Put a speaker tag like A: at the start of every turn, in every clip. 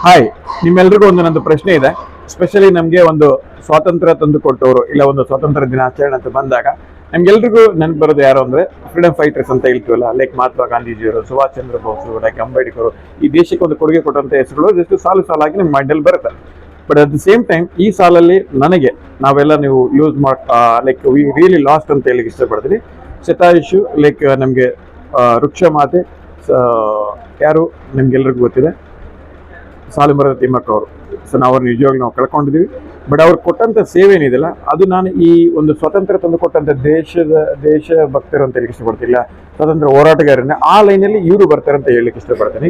A: Hi, ನಿಮ್ಮೆಲ್ರಿಗೂ ಒಂದು ನಂದು ಪ್ರಶ್ನೆ ಇದೆ. ಸ್ಪೆಷಲಿ ನಮಗೆ ಒಂದು ಸ್ವಾತಂತ್ರ್ಯ ತಂದು ಕೊಟ್ಟವರು ಇಲ್ಲ ಒಂದು ಸ್ವಾತಂತ್ರ್ಯ ದಿನಾಚರಣೆ ಅಂತ ಬಂದಾಗ ನಮ್ಗೆಲ್ರಿಗೂ ನೆನಪು ಬರೋದು ಯಾರು ಅಂದ್ರೆ ಫ್ರೀಡಮ್ ಫೈಟರ್ಸ್ ಅಂತ ಹೇಳ್ತೀವಲ್ಲ. ಲೈಕ್ ಮಹಾತ್ಮ ಗಾಂಧೀಜಿಯವರು, ಸುಭಾಷ್ ಚಂದ್ರ ಬೋಸ್, ಲೈಕ್ ಅಂಬೇಡ್ಕರ್. ಈ ದೇಶಕ್ಕೆ ಒಂದು ಕೊಡುಗೆ ಕೊಟ್ಟಂತ ಹೆಸರುಗಳು ಜಸ್ಟ್ ಸಾಲು ಸಾಲಾಗಿ ನಿಮ್ಮ ಮೈಂಡಲ್ಲಿ ಬರುತ್ತೆ. But at the same time ಈ ಸಾಲಲ್ಲಿ ನನಗೆ ನಾವೆಲ್ಲ ನೀವು use like we really last ಅಂತ ಹೇಳಿಕ್ಕೆ ಇಷ್ಟಪಡ್ತೀನಿ. ಶತಾಯುಷು ಲೈಕ್ ನಮಗೆ ವೃಕ್ಷ ಮಾತೆ ಯಾರು ನಿಮ್ಗೆಲ್ರಿಗೂ ಗೊತ್ತಿದೆ, ಸಾಲುಮರದ ತಿಮ್ಮಕ್ಕ ಅವರು. ಸೊ ನಾವು ಅವ್ರು ನಿಜವಾಗ್ಲೂ ನಾವು ಕಳ್ಕೊಂಡಿದ್ದೀವಿ. ಬಟ್ ಅವ್ರು ಕೊಟ್ಟಂತ ಸೇವೆ ಏನಿದೆಯಲ್ಲ ಅದು ನಾನು ಈ ಒಂದು ಸ್ವತಂತ್ರ ತಂದು ಕೊಟ್ಟಂತ ದೇಶ ಭಕ್ತರು ಅಂತ ಹೇಳಿಕ್ಕೆ ಇಷ್ಟಪಡ್ತಿಲ್ಲ, ಸ್ವತಂತ್ರ ಹೋರಾಟಗಾರನೇ ಆ ಲೈನಲ್ಲಿ ಇವರು ಬರ್ತಾರೆ ಅಂತ ಹೇಳಲಿಕ್ಕೆ ಇಷ್ಟಪಡ್ತೀನಿ.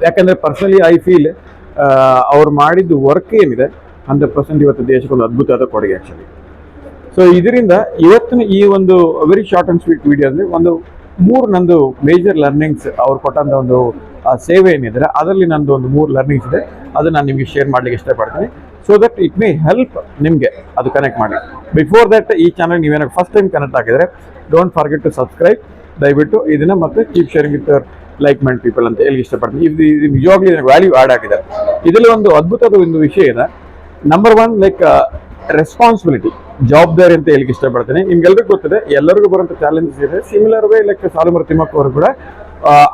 A: ಯಾಕಂದ್ರೆ ಪರ್ಸನಲಿ ಐ ಫೀಲ್ ಅವ್ರು ಮಾಡಿದ್ದು ವರ್ಕ್ ಏನಿದೆ 100% ಇವತ್ತು ದೇಶಕ್ಕೆ ಒಂದು ಅದ್ಭುತವಾದ ಕೊಡುಗೆ ಆಕ್ಚುಲಿ. ಸೊ ಇದರಿಂದ ಇವತ್ತಿನ ಈ ಒಂದು very short and sweet video ಅಂದ್ರೆ ಒಂದು 3 ನಂದು ಮೇಜರ್ ಲರ್ನಿಂಗ್ಸ್ ಅವ್ರು ಕೊಟ್ಟಂತ ಒಂದು ಸೇವೆ ಏನಿದ್ರೆ ಅದರಲ್ಲಿ ನಂದು ಒಂದು 3 ಲರ್ನಿಂಗ್ಸ್ ಇದೆ. ಅದು ನಾನು ನಿಮಗೆ ಶೇರ್ ಮಾಡ್ಲಿಕ್ಕೆ ಇಷ್ಟಪಡ್ತೀನಿ. So that it may help ನಿಮಗೆ ಅದು ಕನೆಕ್ಟ್ ಮಾಡಿ. ಬಿಫೋರ್ ದಟ್ ಈ ಚಾನಲ್ ನೀವೇನಾದ್ರು ಫಸ್ಟ್ ಟೈಮ್ ಕನೆಕ್ಟ್ ಆಗಿದ್ರೆ ಡೋಂಟ್ ಫರ್ಗೆಟ್ ಟು ಸಬ್ಸ್ಕ್ರೈಬ್. ದಯವಿಟ್ಟು ಇದನ್ನ ಮತ್ತೆ keep sharing with like mind people ಅಂತ ಹೇಳಿ ಇಷ್ಟಪಡ್ತೀನಿ. ಇದು ನಿಜವಾಗ್ಲೂ ವ್ಯಾಲ್ಯೂ ಆಡ್ ಆಗಿದೆ. ಇದರಲ್ಲಿ ಒಂದು ಅದ್ಭುತವಾದ ಒಂದು ವಿಷಯ ಇದೆ. ನಂಬರ್ 1 ಲೈಕ್ ರೆಸ್ಪಾನ್ಸಿಬಿಲಿಟಿ, ಜವಾಬ್ದಾರಿ ಅಂತ ಹೇಳಿಕ್ಕೆ ಇಷ್ಟಪಡ್ತೀನಿ. ನಿಮ್ಗೆಲ್ರಿಗೂ ಗೊತ್ತಿದೆ, ಎಲ್ಲರಿಗೂ ಬರುವಂತ ಚಾಲೆಂಜಸ್ ಇದೆ. ಸಿಮಿಲರ್ ವೇ ಲೈಕ್ ಸಾಲುಮರದ ತಿಮ್ಮಕ್ಕ ಅವರು ಕೂಡ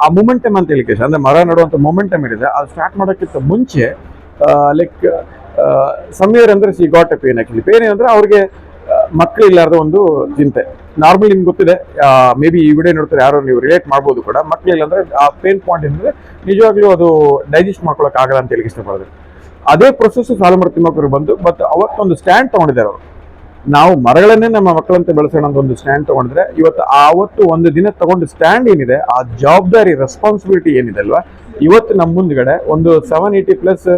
A: ಆ ಮೊಮೆಂಟಮ್ ಅಂತ ಹೇಳಿಕೆ ಅಂದ್ರೆ ಮರ ನಡುವಂತ ಮೊಮೆಂಟಮ್ ಏನಿದೆ ಅದು ಸ್ಟಾರ್ಟ್ ಮಾಡೋಕ್ಕಿಂತ ಮುಂಚೆ ಲೈಕ್ ಸಮ್ವೇರ್ ಅಂದ್ರೆ C got A pain. Actually pain ಏನಂದ್ರೆ ಅವ್ರಿಗೆ ಮಕ್ಕಳಿಲ್ಲಾರ್ದ ಒಂದು ಚಿಂತೆ. ನಾರ್ಮಲಿ ನಿಮ್ಗೆ ಗೊತ್ತಿದೆ, ಮೇ ಬಿ ಈ ವಿಡಿಯೋ ನೋಡ್ತಾರೆ ಯಾರು ನೀವು ರಿಲೇಟ್ ಮಾಡ್ಬೋದು ಕೂಡ. ಮಕ್ಕಳಿಲ್ಲ ಅಂದ್ರೆ ಆ ಪೇನ್ ಪಾಯಿಂಟ್ ಏನಂದ್ರೆ ನಿಜವಾಗ್ಲೂ ಅದು ಡೈಜೆಸ್ಟ್ ಮಾಡ್ಕೊಳಕ್ ಆಗಲ್ಲ ಅಂತ ಹೇಳಿ ಇಷ್ಟಪಡ್ತಾರೆ. ಅದೇ ಪ್ರೊಸೆಸ್ ಸಾಲುಮರದ ತಿಮ್ಮಕ್ಕರು ಬಂದು ಬಟ್ ಅವತ್ತೊಂದು ಸ್ಟ್ಯಾಂಡ್ ತಗೊಂಡಿದ್ದಾರೆ ಅವರು. ನಾವು ಮರಗಳನ್ನೇ ನಮ್ಮ ಮಕ್ಕಳಂತೆ ಬೆಳೆಸೋಣ ಅಂತ ಒಂದು ಸ್ಟ್ಯಾಂಡ್ ತಗೊಂಡಿದ್ರೆ ಇವತ್ತು ಆವತ್ತು ಒಂದು ದಿನ ತಗೊಂಡು ಸ್ಟ್ಯಾಂಡ್ ಏನಿದೆ ಆ ಜವಾಬ್ದಾರಿ ರೆಸ್ಪಾನ್ಸಿಬಿಲಿಟಿ ಏನಿದೆ ಅಲ್ವಾ, ಇವತ್ತು ನಮ್ಮ ಮುಂದ್ಗಡೆ ಒಂದು 780+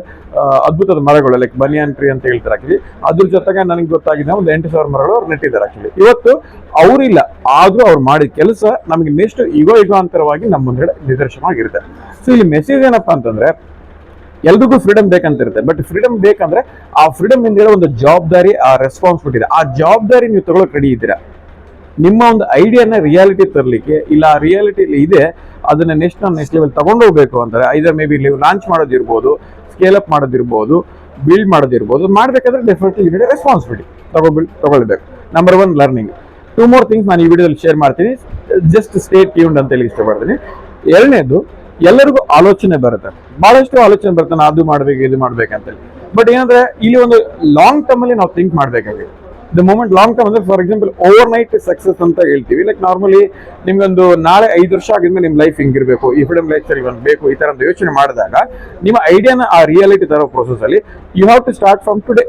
A: ಅದ್ಭುತದ ಮರಗಳು ಲೈಕ್ ಬನಿಯನ್ ಟ್ರೀ ಅಂತ ಹೇಳ್ತಾರೆ ಆಕ್ಚುಲಿ. ಅದ್ರ ಜೊತೆಗೆ ನನಗೆ ಗೊತ್ತಾಗಿದೆ ಒಂದು 8,000 ಮರಗಳು ಅವ್ರು ನೆಟ್ಟಿದ್ದಾರೆ ಆಕ್ಚುಲಿ. ಇವತ್ತು ಅವರಿಲ್ಲ ಆದ್ರೂ ಅವ್ರು ಮಾಡಿದ ಕೆಲಸ ನಮಗೆ ನೆಕ್ಸ್ಟ್ ಯುಗಾಂತರವಾಗಿ ನಮ್ಮ ಮುಂದ್ಗಡೆ ನಿದರ್ಶನವಾಗಿರುತ್ತೆ. ಸೊ ಇಲ್ಲಿ ಮೆಸೇಜ್ ಏನಪ್ಪಾ ಅಂತಂದ್ರೆ ಎಲ್ರಿಗೂ ಫ್ರೀಡಮ್ ಬೇಕಂತಿರುತ್ತೆ. ಬಟ್ ಫ್ರೀಡಮ್ ಬೇಕಂದ್ರೆ ಆ ಫ್ರೀಡಮ್ ಇಂದ ಒಂದು ಜವಾಬ್ದಾರಿ, ಆ ರೆಸ್ಪಾನ್ಸಿಬಿಲಿಟಿ ಇದೆ. ಆ ಜವಾಬ್ದಾರಿ ನೀವು ತಗೊಳಕ್ ರೆಡಿ ಇದ್ದೀರಾ? ನಿಮ್ಮ ಒಂದು ಐಡಿಯಾನ ರಿಯಾಲಿಟಿ ತರಲಿಕ್ಕೆ ಇಲ್ಲ ಆ ರಿಯಾಲಿಟಿ ಇದೆ ಅದನ್ನ ನೆಕ್ಸ್ಟ್ ಲೆವೆಲ್ ತಗೊಂಡು ಹೋಗ್ಬೇಕು ಅಂದ್ರೆ ಐದರ್ ಮೇ ಬಿ ನೀವು ಲಾಂಚ್ ಮಾಡೋದಿರ್ಬೋದು, ಸ್ಕೇಲ್ ಅಪ್ ಮಾಡೋದಿರ್ಬೋದು, ಬಿಲ್ಡ್ ಮಾಡೋದಿರ್ಬೋದು. ಮಾಡ್ಬೇಕಾದ್ರೆ ಡೆಫಿನೆಟ್ಲಿ ರೆಸ್ಪಾನ್ಸಿಬಿಲಿಟಿ ತಗೊಳ್ಬೇಕು. Number 1 learning. 2 more ಥಿಂಗ್ಸ್ ನಾನು ಈ ವಿಡಿಯೋದಲ್ಲಿ ಶೇರ್ ಮಾಡ್ತೀನಿ. ಜಸ್ಟ್ ಸ್ಟೇ ಟ್ಯೂನ್ಡ್ ಅಂತ ಹೇಳಿ ಇಷ್ಟಪಡ್ತೀನಿ. ಎರಡನೇದು, ಎಲ್ಲರಿಗೂ ಆಲೋಚನೆ ಬರುತ್ತೆ, ಬಹಳಷ್ಟು ಆಲೋಚನೆ ಬರುತ್ತೆ, ನಾನು ಅದು ಮಾಡ್ಬೇಕು ಇದು ಮಾಡ್ಬೇಕಂತೇಳಿ. ಬಟ್ ಏನಂದ್ರೆ ಇಲ್ಲಿ ಒಂದು ಲಾಂಗ್ ಟರ್ಮ್ ಅಲ್ಲಿ ನಾವು ಥಿಂಕ್ ಮಾಡ್ಬೇಕಾಗಿದೆ. ದ ಮೂಮೆಂಟ್ ಲಾಂಗ್ ಟರ್ಮ್ ಅಂದ್ರೆ for example over night success ಅಂತ ಹೇಳ್ತೀವಿ. ಲೈಕ್ ನಾರ್ಮಲಿ ನಿಮ್ಗೊಂದು ನಾಳೆ 5 ವರ್ಷ ಆಗಿದ್ಮೇಲೆ ನಿಮ್ ಲೈಫ್ ಹಿಂಗಿರ್ಬೇಕು, ಈ ಫ್ರೀಡಮ್ ಲೈಫ್ ಸ್ಟೈಲ್ ಬೇಕು, ಈ ತರ ಒಂದು ಯೋಚನೆ ಮಾಡಿದಾಗ ನಿಮ್ಮ ಐಡಿಯಾನ ಆ ರಿಯಾಲಿಟಿ ತರೋ ಪ್ರೊಸೆಸ್ ಅಲ್ಲಿ you have to start from today.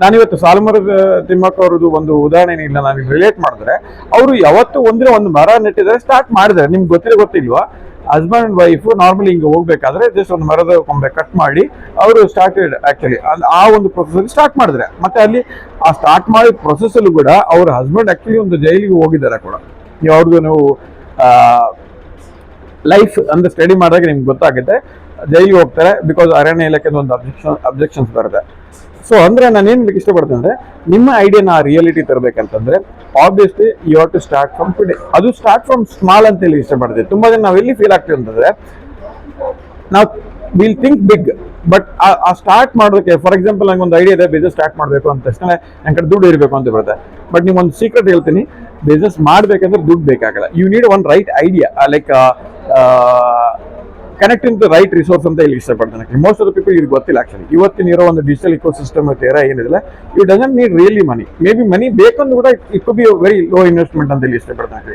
A: ನಾನಿವತ್ತು ಸಾಲುಮರದ ತಿಮ್ಮಕ್ಕ ಅವರದ್ದು ಒಂದು ಉದಾಹರಣೆ ಇಲ್ಲ ನಾನು ರಿಲೇಟ್ ಮಾಡಿದ್ರೆ, ಅವರು ಯಾವತ್ತು ಒಂದು ಮರ ನೆಟ್ಟಿದ್ದಾರೆ, ಸ್ಟಾರ್ಟ್ ಮಾಡಿದ್ದಾರೆ. ನಿಮ್ಗೆ ಗೊತ್ತಿಲ್ವಾ, ಹಸ್ಬೆಂಡ್ ಅಂಡ್ ವೈಫ್ ನಾರ್ಮಲಿ ಹಿಂಗೆ ಹೋಗ್ಬೇಕಾದ್ರೆ ಜಸ್ಟ್ ಒಂದು ಮರದ ಕೊಂಬೆ ಕಟ್ ಮಾಡಿ ಅವರು ಸ್ಟಾರ್ಟೆಡ್ ಆಕ್ಚುಲಿ ಆ ಒಂದು ಪ್ರೊಸೆಸ್ ಸ್ಟಾರ್ಟ್ ಮಾಡಿದ್ರೆ. ಮತ್ತೆ ಅಲ್ಲಿ ಆ ಸ್ಟಾರ್ಟ್ ಮಾಡಿದ ಪ್ರೊಸೆಸ್ ಅಲ್ಲೂ ಕೂಡ ಅವ್ರ ಹಸ್ಬೆಂಡ್ ಆಕ್ಚುಲಿ ಒಂದು ಜೈಲಿಗೆ ಹೋಗಿದ್ದಾರೆ ಕೂಡ. ಅವ್ರದ್ದು ನೀವು ಲೈಫ್ ಅಂದ್ರೆ ಸ್ಟಡಿ ಮಾಡಿದಾಗ ನಿಮ್ಗೆ ಗೊತ್ತಾಗುತ್ತೆ, ಜೈಲಿಗೆ ಹೋಗ್ತಾರೆ ಬಿಕಾಸ್ ಅರಣ್ಯ ಇಲಾಖೆದ ಒಂದು ಅಬ್ಜೆಕ್ಷನ್ಸ್ ಬರುತ್ತೆ. ಸೊ ಅಂದ್ರೆ ನಾನು ಏನ್ ಇಷ್ಟಪಡ್ತೇನೆ ಅಂದ್ರೆ ನಿಮ್ಮ ಐಡಿಯಾನ ಆ ರಿಯಾಲಿಟಿ ತರಬೇಕಂತಂದ್ರೆ obviously you have to start from today. ಅದು ಸ್ಟಾರ್ಟ್ ಫ್ರಮ್ ಸ್ಮಾಲ್ ಅಂತ ಹೇಳಿ ಇಷ್ಟಪಡ್ತೀವಿ. ತುಂಬಾ ಜನ ನಾವು ಎಲ್ಲಿ ಫೀಲ್ ಆಗ್ತೀವಿ ಅಂತಂದ್ರೆ ನಾವು ವಿಲ್ ಥಿಂಕ್ ಬಿಗ್, ಬಟ್ ಆ ಸ್ಟಾರ್ಟ್ ಮಾಡೋದಕ್ಕೆ ಫಾರ್ ಎಕ್ಸಾಂಪಲ್ ನಂಗೆ ಒಂದು ಐಡಿಯಾ ಇದೆ, ಬಿಸ್ನೆಸ್ ಸ್ಟಾರ್ಟ್ ಮಾಡಬೇಕು ಅಂತ ತಕ್ಷಣ ನನ್ನ ಕಡೆ ದುಡ್ಡು ಇರಬೇಕು ಅಂತ ಬರುತ್ತೆ. ಬಟ್ ನೀವು ಒಂದು ಸೀಕ್ರೆಟ್ ಹೇಳ್ತೀನಿ, ಬಿಸ್ನೆಸ್ ಮಾಡ್ಬೇಕಂದ್ರೆ ದುಡ್ಡು ಬೇಕಾಗಲ್ಲ. You need one right idea like connecting to right resource ಅಂತ ಹೇಳಿ ಇಷ್ಟಪಡ್ತಾನೆ. ಮೋಸ್ಟ್ ಆಫ್ ದ ಪೀಪಲ್ ಇದು ಗೊತ್ತಿಲ್ಲ ಆಕ್ಚುಲಿ. ಇವತ್ತಿನ ಇರೋ ಒಂದು ಡಿಜಿಟಲ್ ಇಕೋ ಸಿಸ್ಟಮ್ ಏನಿದೆ, it doesn't need really money. May be ಮನಿ ಬೇಕಂದ್ರೂ ಕೂಡ it could be very low investment ಅಂತ ಹೇಳಿ ಇಷ್ಟಪಡ್ತಾನೆ.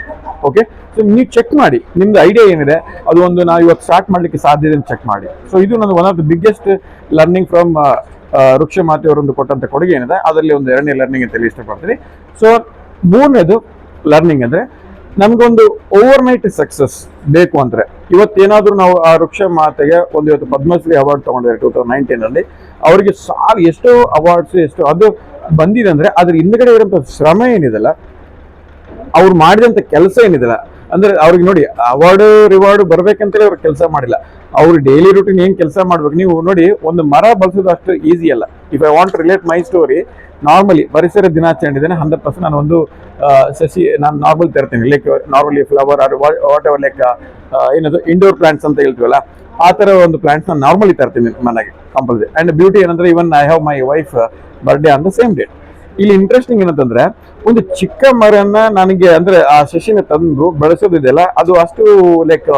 A: ಓಕೆ, ಸೊ ನೀವು ಚೆಕ್ ಮಾಡಿ ನಿಮ್ದು ಐಡಿಯಾ ಏನಿದೆ, ಅದು ಒಂದು ನಾವು ಇವತ್ತು ಸ್ಟಾರ್ಟ್ ಮಾಡ್ಲಿಕ್ಕೆ ಸಾಧ್ಯ ಇದೆ ಅಂತ ಚೆಕ್ ಮಾಡಿ. ಸೊ ಇದು ನನ್ನ one of the biggest learning from ವೃಕ್ಷ ಮಾತೆ ಅವರೊಂದು ಕೊಟ್ಟಂತ ಕೊಡುಗೆ ಏನಿದೆ ಅದರಲ್ಲಿ ಒಂದು 2ನೇ ಲರ್ನಿಂಗ್ ಅಂತ ಹೇಳಿ ಇಷ್ಟಪಡ್ತೀನಿ. ಸೊ 3ನೇದು ಲರ್ನಿಂಗ್ ಅಂದ್ರೆ ನಮ್ಗೊಂದು ಓವರ್ ನೈಟ್ ಸಕ್ಸಸ್ ಬೇಕು ಅಂದ್ರೆ ಇವತ್ತೇನಾದ್ರೂ ನಾವು ಆ ವೃಕ್ಷ ಮಾತೆಗೆ ಇವತ್ತು ಪದ್ಮಶ್ರೀ ಅವಾರ್ಡ್ ತಗೊಂಡಿದ್ದಾರೆ 2019 ಅವರಿಗೆ ಎಷ್ಟೋ ಅವಾರ್ಡ್ಸ್ ಎಷ್ಟು ಅದು ಬಂದಿದೆ ಅಂದ್ರೆ ಅದ್ರ ಹಿಂದ್ಗಡೆ ಇರೋಂಥ ಶ್ರಮ ಏನಿದೆಲ್ಲ, ಅವ್ರು ಮಾಡಿದಂತ ಕೆಲಸ ಏನಿದೆಲ್ಲ, ಅಂದ್ರೆ ಅವ್ರಿಗೆ ನೋಡಿ ಅವಾರ್ಡ್ ರಿವಾರ್ಡ್ ಬರ್ಬೇಕಂತೇಳಿ ಅವ್ರು ಕೆಲಸ ಮಾಡಿಲ್ಲ. ಅವ್ರು ಡೈಲಿ ರೂಟೀನ್ ಏನ್ ಕೆಲಸ ಮಾಡ್ಬೇಕು. ನೀವು ನೋಡಿ ಒಂದು ಮರ ಬಳಸೋದು ಅಷ್ಟು ಈಸಿ ಅಲ್ಲ. If I want to relate my story, normally ಪರಿಸರ ದಿನಾಚರಣೆ ಇದ್ದೇನೆ 100% ನಾನು ಒಂದು ಸಸಿ ನಾನು ನಾರ್ಮಲ್ ತರ್ತೀನಿ. Like normally flower what ever like ಏನದು ಇಂಡೋರ್ ಪ್ಲಾಂಟ್ಸ್ ಅಂತ ಹೇಳ್ತೀವಲ್ಲ ಆ ತರ ಒಂದು ಪ್ಲಾಂಟ್ಸ್ ನಾನು ನಾರ್ಮಲಿ ತರ್ತೀನಿ ಮನೆಗೆ ಕಂಪಲ್ಸರಿ. ಅಂಡ್ ಬ್ಯೂಟಿ ಏನಂದ್ರೆ even I have my wife birthday on the same date. ಇಲ್ಲಿ ಇಂಟ್ರೆಸ್ಟಿಂಗ್ ಏನಂತಂದ್ರೆ ಒಂದು ಚಿಕ್ಕ ಮರನ ನನಗೆ ಅಂದ್ರೆ ಆ ಸಸಿನ ತಂದು ಬೆಳೆಸೋದಿದೆಯಲ್ಲ ಅದು ಅಷ್ಟು ಲೈಕ್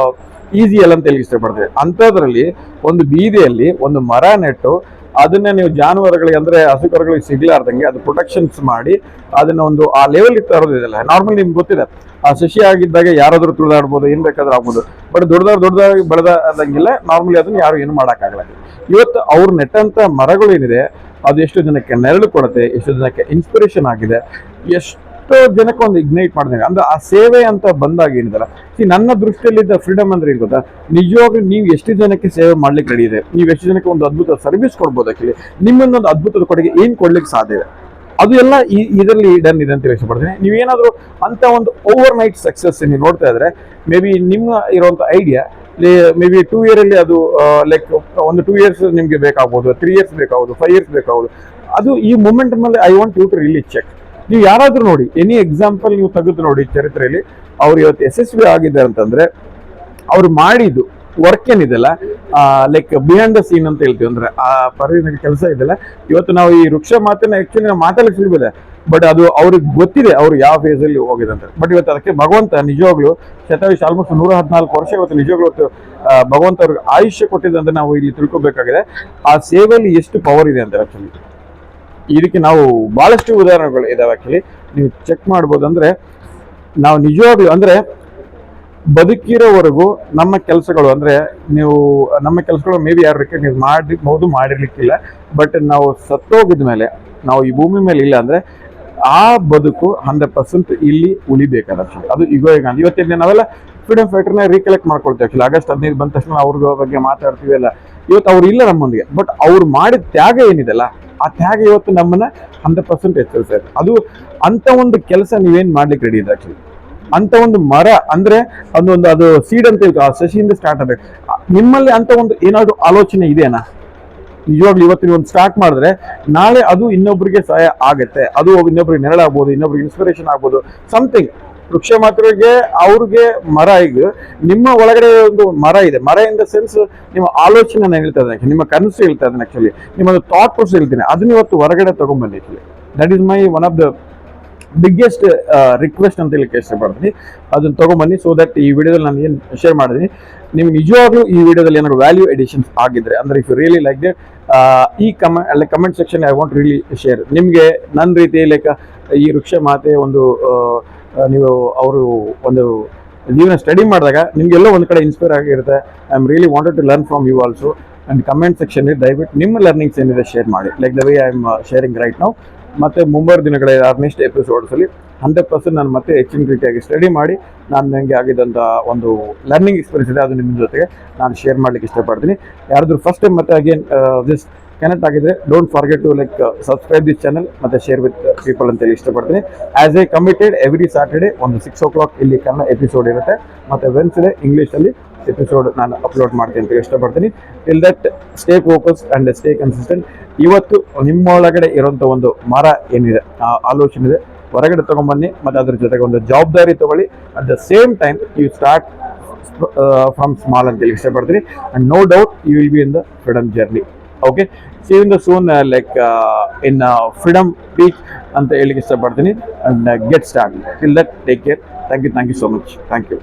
A: ಈಸಿ ಅಲ್ಲ ಅಂತ ಹೇಳಿ ಇಷ್ಟಪಡ್ತೇವೆ. ಅಂಥದ್ರಲ್ಲಿ ಒಂದು ಬೀದಿಯಲ್ಲಿ ಒಂದು ಮರ ನೆಟ್ಟು ಅದನ್ನ ನೀವು ಜಾನುವಾರುಗಳಿಗೆ ಅಂದ್ರೆ ಹಸುಕರುಗಳಿಗೆ ಸಿಗ್ಲಾರ್ದಂಗೆ ಅದು ಪ್ರೊಟೆಕ್ಷನ್ಸ್ ಮಾಡಿ ಅದನ್ನ ಒಂದು ಆ ಲೆವೆಲ್ ತರೋದಿದೆಯಲ್ಲ, ನಾರ್ಮಲಿ ನಿಮ್ಗೆ ಗೊತ್ತಿದೆ ಆ ಸಸಿ ಆಗಿದ್ದಾಗ ಯಾರಾದ್ರೂ ತುಳಿದಾಡ್ಬೋದು, ಏನ್ ಬೇಕಾದ್ರೂ ಆಗ್ಬೋದು. ಬಟ್ ದೊಡ್ಡದಾಗಿ ಬೆಳೆದಂಗಿಲ್ಲ, ನಾರ್ಮಲಿ ಅದನ್ನ ಯಾರು ಏನು ಮಾಡೋಕ್ಕಾಗಲ್ಲ. ಇವತ್ತು ಅವ್ರು ನೆಟ್ಟಂತ ಮರಗಳು ಏನಿದೆ ಅದು ಎಷ್ಟು ಜನಕ್ಕೆ ನೆರಳು ಕೊಡುತ್ತೆ, ಎಷ್ಟು ಜನಕ್ಕೆ ಇನ್ಸ್ಪಿರೇಷನ್ ಆಗಿದೆ, ಎಷ್ಟೋ ಜನಕ್ಕೆ ಒಂದು ಇಗ್ನೈಟ್ ಮಾಡಿದಂಗೆ ಅಂದ್ರೆ ಆ ಸೇವೆ ಅಂತ ಬಂದಾಗ ಏನಿದಲ್ಲ. ನನ್ನ ದೃಷ್ಟಿಯಲ್ಲಿದ್ದ ಫ್ರೀಡಮ್ ಅಂದ್ರೆ ಏನ್ ಗೊತ್ತಾ, ನಿಜವಾಗ್ಲೂ ನೀವು ಎಷ್ಟು ಜನಕ್ಕೆ ಸೇವೆ ಮಾಡ್ಲಿಕ್ಕೆ ರೆಡಿ ಇದೆ, ನೀವು ಎಷ್ಟು ಜನಕ್ಕೆ ಒಂದು ಅದ್ಭುತ ಸರ್ವಿಸ್ ಕೊಡ್ಬೋದು. ಆಕ್ಚುಲಿ ನಿಮ್ಮನ್ನೊಂದು ಅದ್ಭುತದ ಕೊಡುಗೆ ಏನ್ ಕೊಡ್ಲಿಕ್ಕೆ ಸಾಧ್ಯ ಇದೆ ಅದು ಎಲ್ಲ ಇದರಲ್ಲಿ ಡನ್ ಇದೆ ಅಂತ ಇಷ್ಟಪಡ್ತೀನಿ. ನೀವೇನಾದ್ರೂ ಅಂತ ಒಂದು ಓವರ್ ನೈಟ್ ಸಕ್ಸಸ್ ನೀವು ನೋಡ್ತಾ ಇದ್ರೆ ಮೇ ಬಿ ನಿಮ್ಮ ಇರುವಂತ ಐಡಿಯಾ ಮೇ ಬಿ 2 year ಅಲ್ಲಿ ಅದು ಲೈಕ್ ಒಂದು 2 years ನಿಮ್ಗೆ ಬೇಕಾಗ್ಬೋದು, 3 years ಬೇಕಾಗ್ಬೋದು, 5 years ಬೇಕಾಗ್ಬೋದು. ಅದು ಈ ಮೂಮೆಂಟ್ ಮೇಲೆ I want you to really check. ನೀವು ಯಾರಾದ್ರೂ ನೋಡಿ ಎನಿ ಎಕ್ಸಾಂಪಲ್ ನೀವು ತೆಗೆದು ನೋಡಿ ಚರಿತ್ರೆಯಲ್ಲಿ ಅವ್ರು ಇವತ್ತು ಯಶಸ್ವಿ ಆಗಿದ್ದಾರೆ ಅಂತಂದ್ರೆ ಅವ್ರು ಮಾಡಿದ್ದು ವರ್ಕ್ ಏನಿದೆಲ್ಲ ಲೈಕ್ ಬಿಹೈಂಡ್ ದ ಸೀನ್ ಅಂತ ಹೇಳ್ತೀವಿ. ಅಂದ್ರೆ ಆ ಪರಿಣಿತ ಕೆಲಸ ಇದೆಲ್ಲ ಇವತ್ತು ನಾವು ಈ ವೃಕ್ಷ ಮಾತನ್ನ ಆಕ್ಚುಲಿ ನಾವು ಮಾತಾಡಲಿಕ್ಕೆ ಸುಲಭ, ಬಟ್ ಅದು ಅವ್ರಿಗೆ ಗೊತ್ತಿದೆ ಅವ್ರು ಯಾವ ಫೇಸ್ ಅಲ್ಲಿ ಹೋಗಿದೆ ಅಂತ. ಬಟ್ ಇವತ್ತು ಅದಕ್ಕೆ ಭಗವಂತ ನಿಜವಾಗ್ಲು ಶತಾಯುಷ್ ಆಲ್ಮೋಸ್ಟ್ 114 ವರ್ಷ ಇವತ್ತು ನಿಜವಾಗ್ಲು ಭಗವಂತ ಅವ್ರಿಗೆ ಆಯುಷ್ಯ ಕೊಟ್ಟಿದೆ ಅಂತ ನಾವು ಇಲ್ಲಿ ತಿಳ್ಕೊಬೇಕಾಗಿದೆ. ಆ ಸೇವೆಯಲ್ಲಿ ಎಷ್ಟು ಪವರ್ ಇದೆ ಅಂತ ಆಕ್ಚುಲಿ ಇದಕ್ಕೆ ನಾವು ಬಹಳಷ್ಟು ಉದಾಹರಣೆಗಳು ಇದಾವೆ. ಆಕ್ಚುಲಿ ನೀವು ಚೆಕ್ ಮಾಡ್ಬೋದು. ಅಂದ್ರೆ ನಾವು ನಿಜವಾಗ್ಲು ಅಂದ್ರೆ ಬದುಕಿರೋವರೆಗೂ ನಮ್ಮ ಕೆಲಸಗಳು ಅಂದ್ರೆ ನಮ್ಮ ಕೆಲಸಗಳು ಮೇ ಬಿ ಯಾರು ರೆಕಗ್ನೈಸ್ ಮಾಡಿರ್ಬೋದು, ಮಾಡಿರ್ಲಿಕ್ಕಿಲ್ಲ. ಬಟ್ ನಾವು ಸತ್ತೋಗಿದ ಮೇಲೆ ನಾವು ಈ ಭೂಮಿ ಮೇಲೆ ಇಲ್ಲ ಅಂದ್ರೆ ಆ ಬದುಕು 100% ಇಲ್ಲಿ ಉಳಿಬೇಕಾದ ಅದು ಈಗ ಇವತ್ತಿನ ನಾವೆಲ್ಲ ಫ್ರೀಡಮ್ ಫೈಟರ್ನ ರೀಕಲೆಕ್ಟ್ ಮಾಡ್ಕೊಳ್ತೀವಿ. ಆಕ್ಚುಲಿ ಆಗಸ್ಟ್ 15 ಬಂದ ತಕ್ಷಣ ಅವ್ರ ಬಗ್ಗೆ ಮಾತಾಡ್ತೀವಿ ಎಲ್ಲ. ಇವತ್ತು ಅವ್ರು ಇಲ್ಲ ನಮ್ಮೊಂದಿಗೆ, ಬಟ್ ಅವ್ರು ಮಾಡಿದ ತ್ಯಾಗ ಏನಿದೆಲ್ಲ ಆ ತ್ಯಾಗ ಇವತ್ತು ನಮ್ಮನ್ನ 100% ಎಚ್ಚರಿಸ್ತದೆ. ಅದು ಅಂತ ಒಂದು ಕೆಲಸ ನೀವೇನ್ ಮಾಡ್ಲಿಕ್ಕೆ ರೆಡಿ ಇದೆ ಆಕ್ಚುಲಿ. ಅಂತ ಒಂದು ಮರ ಅಂದ್ರೆ ಅದು ಸೀಡ್ ಅಂತ ಹೇಳ್ತೀವಿ, ಆ ಸಸಿಯಿಂದ ಸ್ಟಾರ್ಟ್ ಆಗಬೇಕು. ನಿಮ್ಮಲ್ಲಿ ಅಂತ ಒಂದು ಏನಾದ್ರು ಆಲೋಚನೆ ಇದೆಯಾ? ನಿಜವಾಗ್ಲೂ ಇವತ್ತು ಒಂದು ಸ್ಟಾರ್ಟ್ ಮಾಡಿದ್ರೆ ನಾಳೆ ಅದು ಇನ್ನೊಬ್ಬರಿಗೆ ಸಹಾಯ ಆಗತ್ತೆ, ಅದು ಇನ್ನೊಬ್ರಿಗೆ ನೆರಳಾಗ್ಬೋದು, ಇನ್ನೊಬ್ರಿಗೆ ಇನ್ಸ್ಪಿರೇಷನ್ ಆಗ್ಬೋದು, ಸಮಥಿಂಗ್. ವೃಕ್ಷ ಮಾತ್ರಗೆ ಅವ್ರಿಗೆ ಮರ ಈಗ ನಿಮ್ಮ ಒಳಗಡೆ ಒಂದು ಮರ ಇದೆ. ಮರ ಇನ್ ದ ಸೆನ್ಸ್ ನಿಮ್ಮ ಆಲೋಚನೆ ನಾನು ಹೇಳ್ತಾ ಇದ್ದೇನೆ, ನಿಮ್ಮ ಕನಸು ಹೇಳ್ತಾ ಇದ್ದೇನೆ ಆಕ್ಚುಲಿ, ನಿಮ್ಮದು ಥಾಟ್ ಪ್ರೊಸೆಸ್ ಹೇಳ್ತೀನಿ. ಅದನ್ನ ಇವತ್ತು ಹೊರಗಡೆ ತಗೊಂಡ್ಬನ್ನಿ. That is my one of the biggest request ಅಂತ ಹೇಳಿ ಇಷ್ಟಪಡ್ತೀನಿ. ಅದನ್ನ ತಗೊಂಡ್ಬನ್ನಿ. ಸೊ ದಟ್ ಈ ವಿಡಿಯೋದಲ್ಲಿ ನಾನು ಏನು ಶೇರ್ ಮಾಡಿದ್ದೀನಿ ನಿಮ್ಗೆ ನಿಜವಾಗ್ಲೂ ಈ ವಿಡಿಯೋದಲ್ಲಿ ಏನಾದ್ರು ವ್ಯಾಲ್ಯೂ ಎಡಿಷನ್ಸ್ ಆಗಿದ್ರೆ ಅಂದ್ರೆ if you really like they ಈ comment section I want really share. ನಿಮಗೆ ನನ್ನ ರೀತಿ ಲೈಕ್ ಈ ವೃಕ್ಷ ಮಾತೆ ಒಂದು ನೀವು ಅವರು ಒಂದು ಜೀವನ ಸ್ಟಡಿ ಮಾಡಿದಾಗ ನಿಮ್ಗೆಲ್ಲೋ ಒಂದು ಕಡೆ ಇನ್ಸ್ಪೈರ್ ಆಗಿರುತ್ತೆ. I am really wanted to learn from you also. And comment section ದಯವಿಟ್ಟು ನಿಮ್ಮ ಲರ್ನಿಂಗ್ಸ್ ಏನಿದೆ ಶೇರ್ ಮಾಡಿ, like the way I am sharing right now. ಮತ್ತೆ ಮುಂಬರುವ ದಿನಗಳ ನೆಕ್ಸ್ಟ್ ಎಪಿಸೋಡ್ಸಲ್ಲಿ 100% ನಾನು ಮತ್ತೆ ಹೆಚ್ಚಿನ ರೀತಿಯಾಗಿ ಸ್ಟಡಿ ಮಾಡಿ ನಾನು ನನಗೆ ಆಗಿದ್ದಂಥ ಒಂದು ಲರ್ನಿಂಗ್ ಎಕ್ಸ್ಪೀರಿಯನ್ಸ್ ಇದೆ ಅದು ನಿಮ್ಮ ಜೊತೆಗೆ ನಾನು ಶೇರ್ ಮಾಡ್ಲಿಕ್ಕೆ ಇಷ್ಟಪಡ್ತೀನಿ. ಯಾರಾದರೂ ಫಸ್ಟ್ ಟೈಮ್ ಮತ್ತೆ ಅಗೇನ್ ದಿಸ್ ಕನೆಕ್ಟ್ ಆಗಿದ್ರೆ don't forget to like subscribe this channel ಮತ್ತೆ ಶೇರ್ ವಿತ್ ಪೀಪಲ್ ಅಂತ ಹೇಳಿ ಇಷ್ಟಪಡ್ತೀನಿ. As a committed every Saturday ಒಂದು 6 o'clock ಇಲ್ಲಿ ಕನ್ನಡ ಎಪಿಸೋಡ್ ಇರುತ್ತೆ, ಮತ್ತೆ ವೆನ್ಸ್ಡೇ ಇಂಗ್ಲೀಷಲ್ಲಿ ಎಪಿಸೋಡ್ ನಾನು ಅಪ್ಲೋಡ್ ಮಾಡ್ತೀನಿ ಅಂತ ಇಷ್ಟಪಡ್ತೀನಿ. Till that stay focus and stay consistent. ಇವತ್ತು ನಿಮ್ಮೊಳಗಡೆ ಇರುವಂತ ಒಂದು ಮರ ಏನಿದೆ ಆ ಆಲೋಚನೆ ಇದೆ ಹೊರಗಡೆ ತಗೊಂಡ್ಬನ್ನಿ, ಮತ್ತೆ ಅದ್ರ ಜೊತೆಗೆ ಒಂದು ಜವಾಬ್ದಾರಿ ತಗೊಳ್ಳಿ. At the same time you start from small ಅಂತ ಹೇಳಿ ಇಷ್ಟಪಡ್ತೀನಿ. And no doubt you will be in the freedom journey. Okay, see in the soon like in freedom peak ಅಂತ ಹೇಳಿಕ್ಕೆ ಇಷ್ಟಪಡ್ತೀನಿ. And get start. Till that take care. Thank you so much. Thank you.